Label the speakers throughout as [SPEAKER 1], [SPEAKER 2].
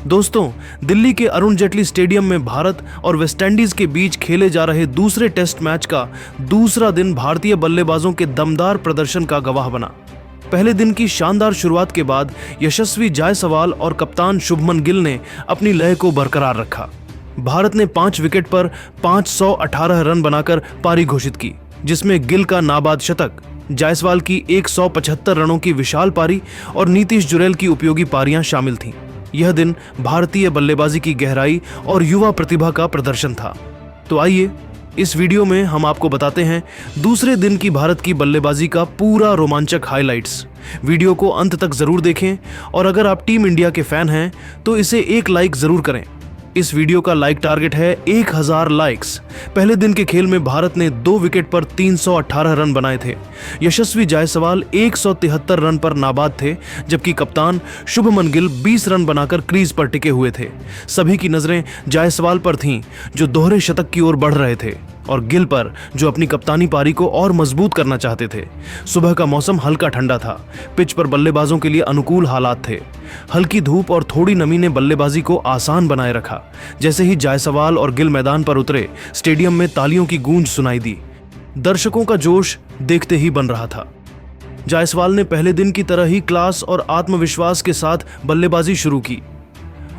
[SPEAKER 1] दोस्तों, दिल्ली के अरुण जेटली स्टेडियम में भारत और वेस्टइंडीज के बीच खेले जा रहे दूसरे टेस्ट मैच का दूसरा दिन भारतीय बल्लेबाजों के दमदार प्रदर्शन का गवाह बना। पहले दिन की शानदार शुरुआत के बाद यशस्वी जायसवाल और कप्तान शुभमन गिल ने अपनी लय को बरकरार रखा। भारत ने 5 विकेट पर 518 रन बनाकर पारी घोषित की, जिसमें गिल का नाबाद शतक, जायसवाल की 175 रनों की विशाल पारी और नीतीश जुरैल की उपयोगी पारियां शामिल थीं। यह दिन भारतीय बल्लेबाजी की गहराई और युवा प्रतिभा का प्रदर्शन था। तो आइए इस वीडियो में हम आपको बताते हैं दूसरे दिन की भारत की बल्लेबाजी का पूरा रोमांचक हाइलाइट्स। वीडियो को अंत तक जरूर देखें और अगर आप टीम इंडिया के फैन हैं तो इसे एक लाइक जरूर करें। इस वीडियो का लाइक टारगेट है 1000 लाइक्स। पहले दिन के खेल में भारत ने 2 विकेट पर 318 रन बनाए थे। यशस्वी जायसवाल 173 रन पर नाबाद थे, जबकि कप्तान शुभमन गिल 20 रन बनाकर क्रीज पर टिके हुए थे। सभी की नजरें जायसवाल पर थीं, जो दोहरे शतक की ओर बढ़ रहे थे, और गिल पर, जो अपनी कप्तानी पारी को और मजबूत करना चाहते थे। सुबह का मौसम हल्का ठंडा था। पिच पर बल्लेबाजों के लिए अनुकूल हालात थे। हल्की धूप और थोड़ी नमी ने बल्लेबाजी को आसान बनाए रखा। जैसे ही जायसवाल और गिल मैदान पर उतरे, स्टेडियम में तालियों की गूंज सुनाई दी। दर्शकों का जोश देखते ही बन रहा था। जायसवाल ने पहले दिन की तरह ही क्लास और आत्मविश्वास के साथ बल्लेबाजी शुरू की।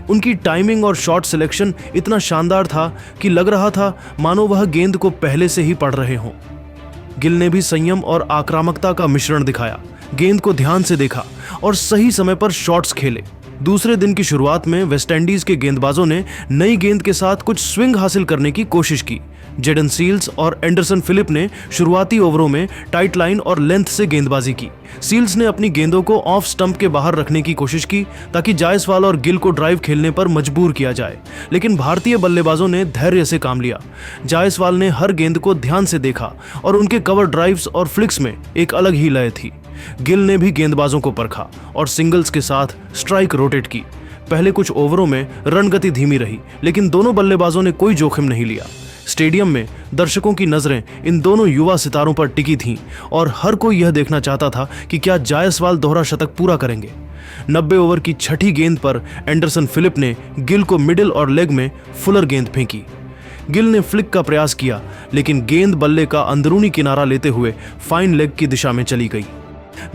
[SPEAKER 1] उनकी टाइमिंग और शॉट सिलेक्शन इतना शानदार था कि लग रहा था मानो वह गेंद को पहले से ही पढ़ रहे हों। गिल ने भी संयम और आक्रामकता का मिश्रण दिखाया, गेंद को ध्यान से देखा और सही समय पर शॉट्स खेले। दूसरे दिन की शुरुआत में वेस्टइंडीज के गेंदबाजों ने नई गेंद के साथ कुछ स्विंग हासिल करने की कोशिश की। जेडन सील्स और एंडरसन फिलिप ने शुरुआती ओवरों में टाइट लाइन और लेंथ से गेंदबाजी की। सील्स ने अपनी गेंदों को ऑफ स्टंप के बाहर रखने की कोशिश की ताकि जायसवाल और गिल को ड्राइव खेलने पर मजबूर किया जाए, लेकिन भारतीय बल्लेबाजों ने धैर्य से काम लिया। जायसवाल ने हर गेंद को ध्यान से देखा और उनके कवर ड्राइव्स और फ्लिक्स में एक अलग ही लय थी। गिल ने भी गेंदबाजों को परखा और सिंगल्स के साथ स्ट्राइक रोटेट की। पहले कुछ ओवरों में रन गति धीमी रही, लेकिन दोनों बल्लेबाजों ने कोई जोखिम नहीं लिया। स्टेडियम में दर्शकों की नजरें इन दोनों युवा सितारों पर टिकी थीं और हर कोई यह देखना चाहता था कि क्या जायसवाल दोहरा शतक पूरा करेंगे। 90 ओवर की छठी गेंद पर एंडरसन फिलिप ने गिल को मिडिल और लेग में फुलर गेंद फेंकी। गिल ने फ्लिक का प्रयास किया, लेकिन गेंद बल्ले का अंदरूनी किनारा लेते हुए फाइन लेग की दिशा में चली गई।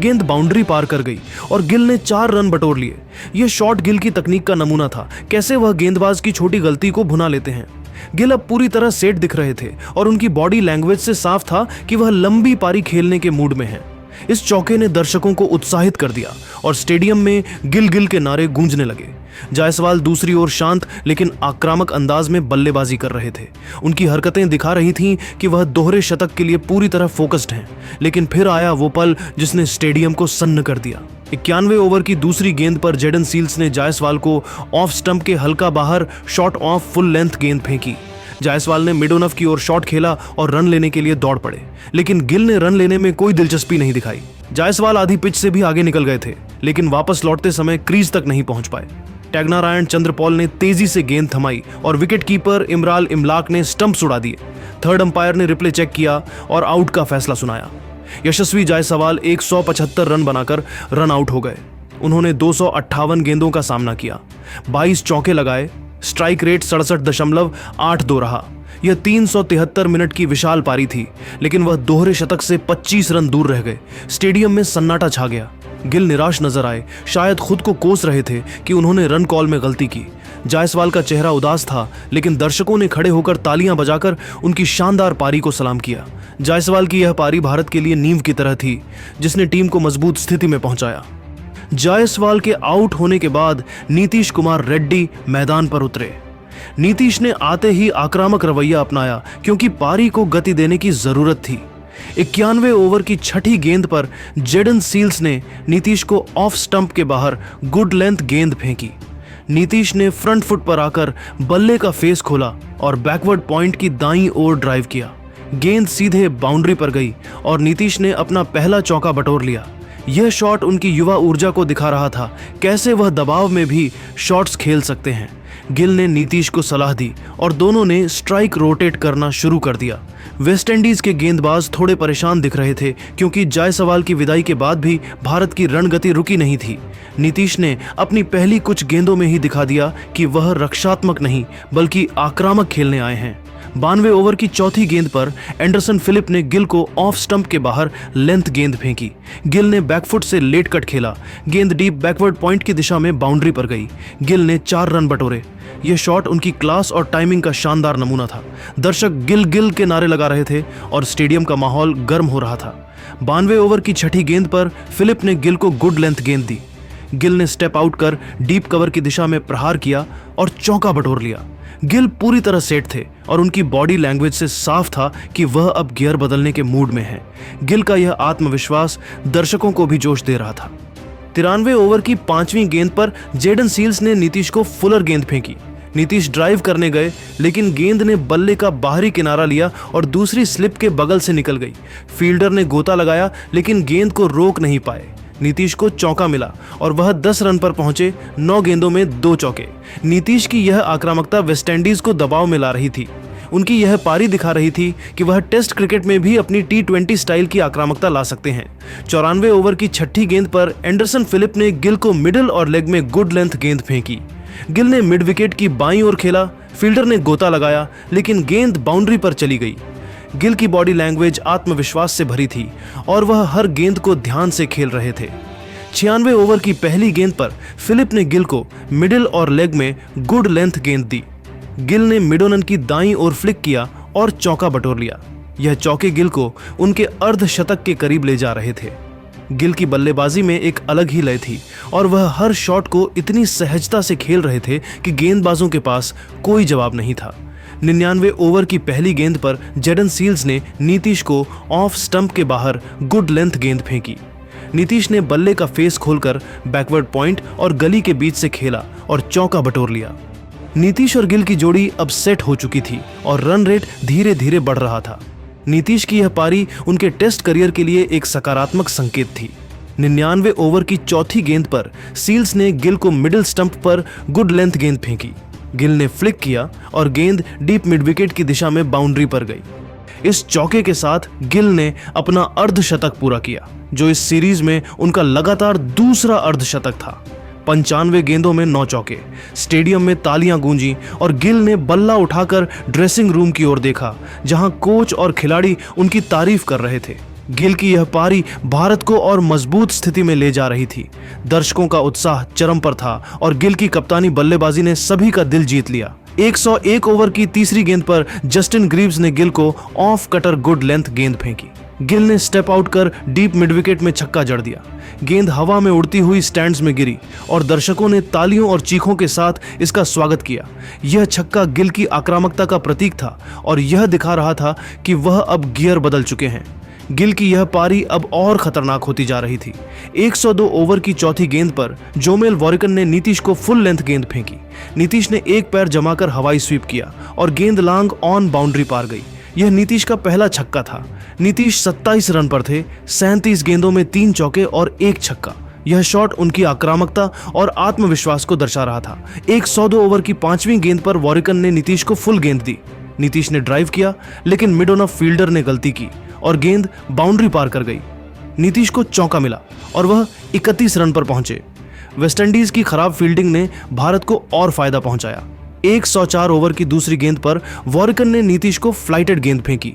[SPEAKER 1] गेंद बाउंड्री पार कर गई और गिल ने 4 रन बटोर लिए। यह शॉट गिल की तकनीक का नमूना था, कैसे वह गेंदबाज की छोटी गलती को भुना लेते हैं। गिल अब पूरी तरह सेट दिख रहे थे और उनकी बॉडी लैंग्वेज से साफ था कि वह लंबी पारी खेलने के मूड में हैं। इस चौके ने दर्शकों को उत्साहित कर दिया और स्टेडियम में गिल गिल के नारे गूंजने लगे। जायसवाल दूसरी ओर शांत लेकिन आक्रामक अंदाज में बल्लेबाजी कर रहे थे। उनकी हरकतें दिखा रही थीं कि वह दोहरे शतक के लिए पूरी तरह फोकस्ड हैं। लेकिन फिर आया वो पल जिसने स्टेडियम को सन्न कर दिया। 91 ओवर की दूसरी गेंद पर जेडन सील्स ने जायसवाल को ऑफ स्टंप के हल्का बाहर शॉट ऑफ फुल लेंथ गेंद फेंकी। जायसवाल ने मिड ऑफ की ओर शॉट खेला और रन लेने के लिए दौड़ पड़े, लेकिन गिल ने रन लेने में कोई दिलचस्पी नहीं दिखाई। जायसवाल आधी पिच से भी आगे निकल गए थे, लेकिन वापस लौटते समय क्रीज तक नहीं पहुंच पाए। टैगनारायण चंद्रपॉल ने तेजी से गेंद थमाई और विकेट कीपर इमराल इमलाक ने स्टंप्स उड़ा दिए। थर्ड अंपायर ने रिप्ले चेक किया और आउट का फैसला सुनाया। यशस्वी जायसवाल 175 रन बनाकर रन आउट हो गए। उन्होंने 258 गेंदों का सामना किया, 22 चौके लगाए। स्ट्राइक रेट 67.82 रहा। यह 373 मिनट की विशाल पारी थी, लेकिन वह दोहरे शतक से 25 रन दूर रह गए। स्टेडियम में सन्नाटा छा गया। गिल निराश नजर आए, शायद खुद को कोस रहे थे कि उन्होंने रन कॉल में गलती की। जायसवाल का चेहरा उदास था, लेकिन दर्शकों ने खड़े होकर तालियां बजाकर उनकी शानदार पारी को सलाम किया। जायसवाल की यह पारी भारत के लिए नींव की तरह थी, जिसने टीम को मजबूत स्थिति में पहुंचाया। जायसवाल के आउट होने के बाद नीतीश कुमार रेड्डी मैदान पर उतरे। नीतीश ने आते ही आक्रामक रवैया अपनाया, क्योंकि पारी को गति देने की जरूरत थी। 91 ओवर की छठी गेंद पर जेडन सील्स ने नीतीश को ऑफ स्टंप के बाहर गुड लेंथ गेंद फेंकी। नीतीश ने फ्रंट फुट पर आकर बल्ले का फेस खोला और बैकवर्ड पॉइंट की दाईं ओर ड्राइव किया। गेंद सीधे बाउंड्री पर गई और नीतीश ने अपना पहला चौका बटोर लिया। यह शॉट उनकी युवा ऊर्जा को दिखा रहा था, कैसे वह दबाव में भी शॉट्स खेल सकते हैं। गिल ने नीतीश को सलाह दी और दोनों ने स्ट्राइक रोटेट करना शुरू कर दिया। वेस्टइंडीज के गेंदबाज थोड़े परेशान दिख रहे थे, क्योंकि जायसवाल की विदाई के बाद भी भारत की रणगति रुकी नहीं थी। नीतीश ने अपनी पहली कुछ गेंदों में ही दिखा दिया कि वह रक्षात्मक नहीं बल्कि आक्रामक खेलने आए हैं। 92वें ओवर की चौथी गेंद पर एंडरसन फिलिप ने गिल को ऑफ स्टंप के बाहर लेंथ गेंद फेंकी। गिल ने बैकफुट से लेट कट खेला। गेंद डीप बैकवर्ड पॉइंट की दिशा में बाउंड्री पर गई। गिल ने 4 रन बटोरे। यह शॉट उनकी क्लास और टाइमिंग का शानदार नमूना था। दर्शक गिल गिल के नारे लगा रहे थे और स्टेडियम का माहौल गर्म हो रहा था। 92वें ओवर की छठी गेंद पर फिलिप ने गिल को गुड लेंथ गेंद दी। गिल ने स्टेप आउट कर डीप कवर की दिशा में प्रहार किया और चौका बटोर लिया। गिल पूरी तरह सेट थे और उनकी बॉडी लैंग्वेज से साफ था कि वह अब गियर बदलने के मूड में है। गिल का यह आत्मविश्वास दर्शकों को भी जोश दे रहा था। 93वें ओवर की 5वीं गेंद पर जेडन सील्स ने नीतीश को फुलर गेंद फेंकी। नीतीश ड्राइव करने गए, लेकिन गेंद ने बल्ले का बाहरी किनारा लिया और दूसरी स्लिप के बगल से निकल गई। फील्डर ने गोता लगाया, लेकिन गेंद को रोक नहीं पाए। नीतीश को चौका मिला और वह 10 रन पर पहुंचे। 9 गेंदों में 2 चौके। नीतीश की यह आक्रामकता वेस्टइंडीज को दबाव में ला रही थी। उनकी यह पारी दिखा रही थी कि वह टेस्ट क्रिकेट में भी अपनी T20 स्टाइल की आक्रामकता ला सकते हैं। 94वें ओवर की छठी गेंद पर एंडरसन फिलिप ने गिल को मिडिल और लेग में गुड लेंथ गेंद फेंकी। गिल ने मिड विकेट की बाईं ओर खेला। फील्डर ने गोता लगाया, लेकिन गेंद बाउंड्री पर चली गई। गिल की बॉडी लैंग्वेज आत्मविश्वास से भरी थी और वह हर गेंद को ध्यान से खेल रहे थे। 96वें ओवर की पहली गेंद पर फिलिप ने गिल को मिडिल और लेग में गुड लेंथ गेंद दी। गिल ने मिडोनन की दाईं ओर फ्लिक किया और चौका बटोर लिया। यह चौके गिल को उनके अर्धशतक के करीब ले जा रहे थे। गिल की बल्लेबाजी में एक अलग ही लय थी और वह हर शॉट को इतनी सहजता से खेल रहे थे कि गेंदबाजों के पास कोई जवाब नहीं था। 99वें ओवर की पहली गेंद पर जेडन सील्स ने नीतीश को ऑफ स्टंप के बाहर गुड लेंथ गेंद फेंकी। नीतीश ने बल्ले का फेस खोलकर बैकवर्ड पॉइंट और गली के बीच से खेला और चौका बटोर लिया। नीतीश और गिल की जोड़ी अब सेट हो चुकी थी और रन रेट धीरे धीरे बढ़ रहा था। नीतीश की यह पारी उनके टेस्ट करियर के लिए एक सकारात्मक संकेत थी। 99वें ओवर की चौथी गेंद पर सील्स ने गिल को मिडिल स्टंप पर गुड लेंथ गेंद फेंकी। गिल ने फ्लिक किया और गेंद डीप मिड विकेट की दिशा में बाउंड्री पर गई। इस चौके के साथ गिल ने अपना अर्धशतक पूरा किया, जो इस सीरीज में उनका लगातार दूसरा अर्धशतक था। 95 गेंदों में 9 चौके। स्टेडियम में तालियां गूंजी और गिल ने बल्ला उठाकर ड्रेसिंग रूम की ओर देखा, जहां कोच और खिलाड़ी उनकी तारीफ कर रहे थे। गिल की यह पारी भारत को और मजबूत स्थिति में ले जा रही थी। दर्शकों का उत्साह चरम पर था और गिल की कप्तानी बल्लेबाजी ने सभी का दिल जीत लिया। 101 ओवर की तीसरी गेंद पर जस्टिन ग्रीव्स ने गिल को ऑफ कटर गुड लेंथ गेंद फेंकी। गिल ने स्टेप आउट कर डीप मिड विकेट में छक्का जड़ दिया। गेंद हवा में उड़ती हुई स्टैंड्स में गिरी और दर्शकों ने तालियों और चीखों के साथ इसका स्वागत किया। यह छक्का गिल की आक्रामकता का प्रतीक था और यह दिखा रहा था कि वह अब गियर बदल चुके हैं। गिल की यह पारी अब और खतरनाक होती जा रही थी। 102 ओवर की चौथी गेंद पर जोमेल वॉरिकन ने नीतीश को फुल लेंथ गेंद फेंकी। नीतीश ने एक पैर जमाकर हवाई स्वीप किया और गेंद लांग ऑन बाउंड्री पार गई। यह नीतीश का पहला छक्का था। नीतीश 27 रन पर थे। 37 गेंदों में 3 चौके और 1 छक्का। यह शॉट उनकी आक्रामकता और आत्मविश्वास को दर्शा रहा था। 102 ओवर की 5वीं गेंद पर वॉरिकन ने नीतीश को फुल गेंद दी। नीतीश ने ड्राइव किया, लेकिन मिड ऑन ऑफ फील्डर ने गलती की और गेंद बाउंड्री पार कर गई। नीतीश को चौका मिला और वह 31 रन पर पहुंचे। वेस्टइंडीज की खराब फील्डिंग ने भारत को और फायदा पहुंचाया। 104 ओवर की दूसरी गेंद पर वॉरिकन ने नीतीश को फ्लाइटेड गेंद फेंकी।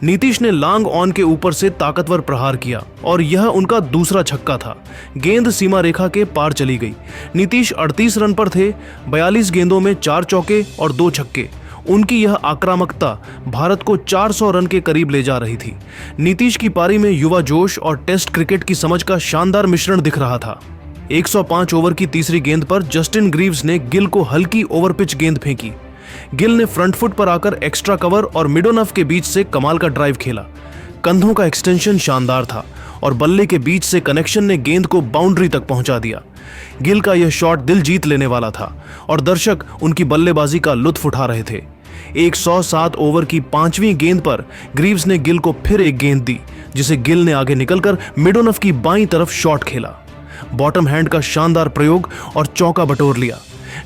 [SPEAKER 1] नीतीश ने लॉन्ग ऑन के ऊपर से ताकतवर प्रहार किया और यह उनका दूसरा छक्का था। गेंद सीमा रेखा के पार चली गई। नीतीश 38 रन पर थे। 42 गेंदों में 4 चौके और 2 छक्के। उनकी यह आक्रामकता भारत को 400 रन के करीब ले जा रही थी। नीतीश की पारी में युवा जोश और टेस्ट क्रिकेट की समझ का शानदार मिश्रण दिख रहा था। 105 ओवर की तीसरी गेंद पर जस्टिन ग्रीव्स ने गिल को हल्की ओवर पिच गेंद फेंकी। गिल ने फ्रंट फुट पर आकर एक्स्ट्रा कवर और मिड ऑन ऑफ के बीच से कमाल का ड्राइव खेला। कंधों का एक्सटेंशन शानदार था और बल्ले के बीच से कनेक्शन ने गेंद को बाउंड्री तक पहुंचा दिया। गिल का यह शॉट दिल जीत लेने वाला था और दर्शक उनकी बल्लेबाजी का लुत्फ उठा रहे थे। 107 ओवर की 5वीं गेंद पर ग्रीव्स ने गिल को फिर एक गेंद दी, जिसे गिल ने आगे निकलकर मिड ऑन ऑफ की बाईं तरफ शॉट खेला। बॉटम हैंड का शानदार प्रयोग और चौका बटोर लिया।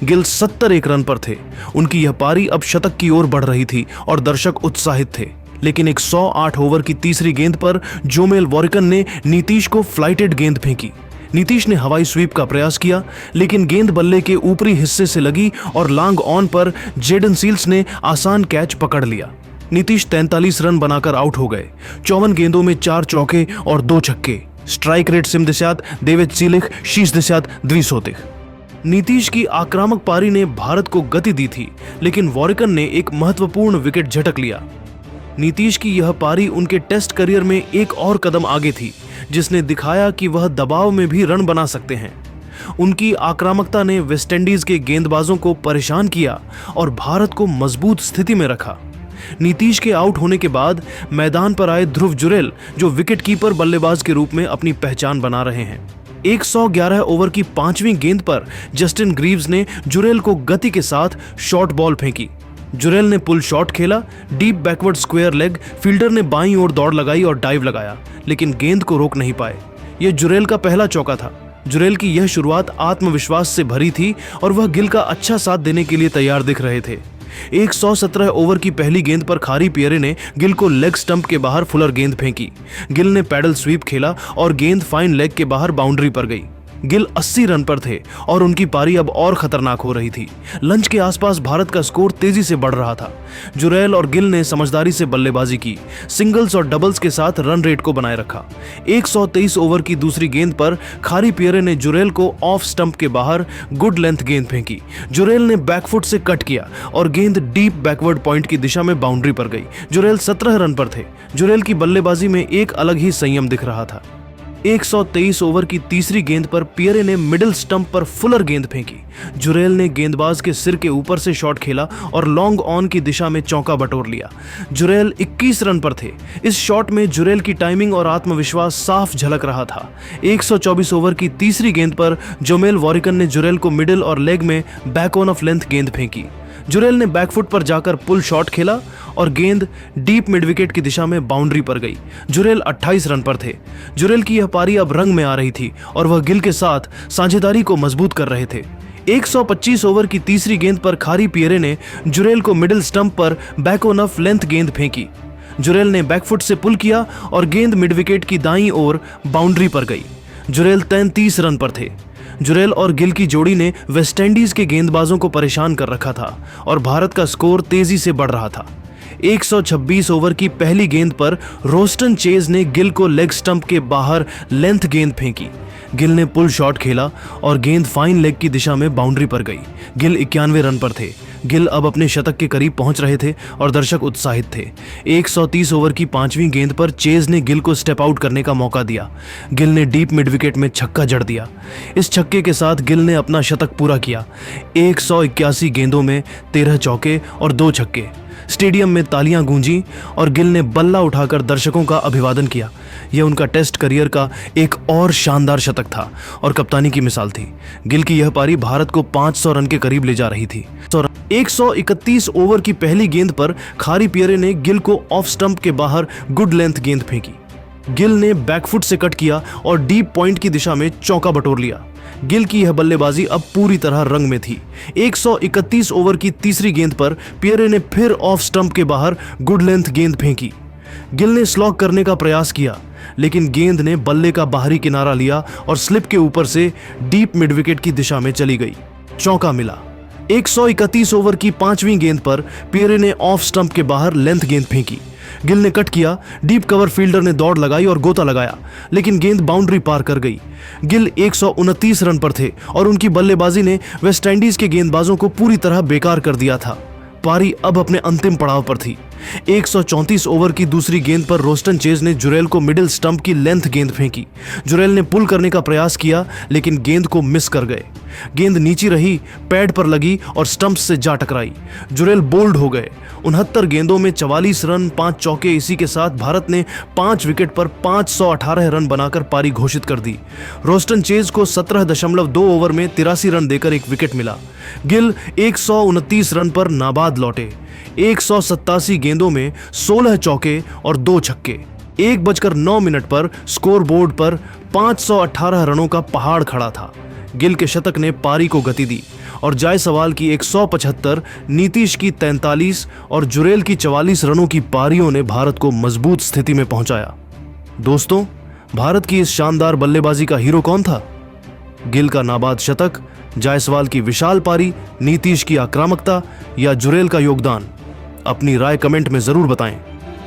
[SPEAKER 1] गिल 71 रन पर थे। उनकी यह पारी अब शतक की ओर बढ़ रही थी और दर्शक उत्साहित थे, लेकिन 108 ओवर की तीसरी गेंद पर जोमेल वॉरिकन ने नीतीश को फ्लाइटेड गेंद फेंकी। नीतीश ने हवाई स्वीप का प्रयास किया, लेकिन गेंद बल्ले के ऊपरी हिस्से से लगी और लॉन्ग ऑन पर जेडन सील्स ने आसान कैच पकड़ लिया। नीतीश 43 रन बनाकर आउट हो गए। 54 गेंदों में 4 चौके और 2 छक्के। स्ट्राइक रेट सिम दिशात देवेज सीलिख शीश दिशात द्विशोतिक। नीतीश की आक्रामक पारी ने भारत को गति दी थी, लेकिन वॉरिकन ने एक महत्वपूर्ण विकेट झटक लिया। नीतीश की यह पारी उनके टेस्ट करियर में एक और कदम आगे थी, जिसने दिखाया कि वह दबाव में भी रन बना सकते हैं। उनकी आक्रामकता ने वेस्टइंडीज के गेंदबाजों को परेशान किया और भारत को मजबूत स्थिति में रखा। नीतीश के आउट होने के बाद मैदान पर आए ध्रुव जुरेल, जो विकेटकीपर बल्लेबाज के रूप में अपनी पहचान बना रहे हैं। 111 ओवर की 5वीं गेंद पर जस्टिन ग्रीव्स ने जुरेल को गति के साथ शॉर्ट बॉल फेंकी। जुरेल ने पुल शॉट खेला। Deep backward square leg fielder ने बाईं ओर दौड़ लगाई और डाइव लगाया, लेकिन गेंद को रोक नहीं पाए। यह जुरेल का पहला चौका था। जुरेल की यह शुरुआत आत्मविश्वास से भरी थी और वह गिल का अच्छा साथ देने के लिए तैयार दिख रहे थे। 117 ओवर की पहली गेंद पर खारी पियरे ने गिल को लेग स्टंप के बाहर फुलर गेंद फेंकी। गिल ने पैडल स्वीप खेला और गेंद फाइन लेग के बाहर बाउंड्री पर गई। गिल 80 रन पर थे और उनकी पारी अब और खतरनाक हो रही थी। लंच के आसपास भारत का स्कोर तेजी से बढ़ रहा था। जुरेल और गिल ने समझदारी से बल्लेबाजी की, सिंगल्स और डबल्स के साथ रन रेट को बनाए रखा। 123 ओवर की दूसरी गेंद पर खारी पियरे ने जुरेल को ऑफ स्टंप के बाहर गुड लेंथ गेंद फेंकी। जुरेल ने बैकफुट से कट किया और गेंद डीप बैकवर्ड पॉइंट की दिशा में बाउंड्री पर गई। जुरेल 17 रन पर थे। जुरेल की बल्लेबाजी में एक अलग ही संयम दिख रहा था। 123 ओवर की तीसरी गेंद पर पियरे ने मिडिल स्टंप पर फुलर गेंद फेंकी। जुरेल ने गेंदबाज के सिर के ऊपर से शॉट खेला और लॉन्ग ऑन की दिशा में चौका बटोर लिया। जुरेल 21 रन पर थे। इस शॉट में जुरेल की टाइमिंग और आत्मविश्वास साफ झलक रहा था। 124 ओवर की तीसरी गेंद पर जोमेल वॉरिकन ने जुरेल को मिडिल और लेग में बैक ऑन ऑफ लेंथ गेंद फेंकी। जुरेल ने बैकफुट पर जाकर पुल शॉट खेला और गेंद डीप मिड विकेट की दिशा में बाउंड्री पर गई। जुरेल 28 रन पर थे। जुरेल की यह पारी अब रंग में आ रही थी और वह गिल के साथ साझेदारी को मजबूत कर रहे थे। 125 ओवर की तीसरी गेंद पर खारी पियरे ने जुरेल को मिडिल स्टंप पर बैक ऑन ऑफ लेंथ गेंद फेंकी। जुरेल ने बैकफुट से पुल किया और गेंद मिड विकेट की दाईं ओर बाउंड्री पर गई। जुरेल 33 रन पर थे। जुरेल और गिल की जोड़ी ने वेस्टइंडीज के गेंदबाजों को परेशान कर रखा था और भारत का स्कोर तेजी से बढ़ रहा था। 126 ओवर की पहली गेंद पर रोस्टन चेज ने गिल को लेग स्टंप के बाहर लेंथ गेंद फेंकी। गिल ने पुल शॉट खेला और गेंद फाइन लेग की दिशा में बाउंड्री पर गई। गिल 91 रन पर थे। गिल अब अपने शतक के करीब पहुंच रहे थे और दर्शक उत्साहित थे। 130 ओवर की 5वीं गेंद पर चेज ने गिल को स्टेप आउट करने का मौका दिया। गिल ने डीप मिड विकेट में छक्का जड़ दिया। इस छक्के के साथ गिल ने अपना शतक पूरा किया। 181 गेंदों में 13 चौके और 2 छक्के। स्टेडियम में तालियां गूंजी और गिल ने बल्ला उठाकर दर्शकों का अभिवादन किया। यह उनका टेस्ट करियर का एक और शानदार शतक था और कप्तानी की मिसाल थी। गिल की यह पारी भारत को 500 रन के करीब ले जा रही थी। 131 ओवर की पहली गेंद पर खारी पियरे ने गिल को ऑफ स्टंप के बाहर गुड लेंथ गेंद फेंकी। गिल ने बैकफुट से कट किया और डीप पॉइंट की दिशा में चौका बटोर लिया। गिल की यह बल्लेबाजी अब पूरी तरह रंग में थी। 131 ओवर की तीसरी गेंद पर पियरे ने फिर ऑफ स्टंप के बाहर गुड लेंथ गेंद फेंकी। गिल ने स्लॉग करने का प्रयास किया, लेकिन गेंद ने बल्ले का बाहरी किनारा लिया और स्लिप के ऊपर से डीप मिड विकेट की दिशा में चली गई। चौका मिला। 131 ओवर की 5वीं गेंद पर पियरे ने ऑफ स्टंप के बाहर लेंथ गेंद फेंकी। गिल ने कट किया। डीप कवर फील्डर ने दौड़ लगाई और गोता लगाया, लेकिन गेंद बाउंड्री पार कर गई। गिल 129 रन पर थे और उनकी बल्लेबाजी ने वेस्टइंडीज के गेंदबाजों को पूरी तरह बेकार कर दिया था। पारी अब अपने अंतिम पड़ाव पर थी। 134 ओवर की दूसरी गेंद पर रोस्टन चेज ने जुरेल को मिडिल स्टंप की लेंथ गेंद फेंकी। जुरेल ने पुल करने का प्रयास किया, लेकिन गेंद को मिस कर गए। गेंद नीची रही, पैड पर लगी और स्टंप से जा टकराई। जुरेल बोल्ड हो गए। 69 गेंदों में 44 रन, 5 चौके। इसी के साथ भारत ने 5 विकेट पर 518 रन बनाकर पारी घोषित कर दी। रोस्टन चेज को 17.2 ओवर में 83 रन देकर एक विकेट मिला। गिल 129 रन पर नाबाद लौटे। 187 गेंदों में 16 चौके और 2 छक्के। 1:09 पर स्कोरबोर्ड पर 518 रनों का पहाड़ खड़ा था। गिल के शतक ने पारी को गति दी और जायसवाल की 175, नीतीश की 43 और जुरेल की 44 रनों की पारियों ने भारत को मजबूत स्थिति में पहुंचाया। दोस्तों, भारत की इस शानदार बल्लेबाजी का हीरो कौन था? गिल का नाबाद शतक, जायसवाल की विशाल पारी, नीतीश की आक्रामकता या जुरेल का योगदान? अपनी राय कमेंट में जरूर बताएं।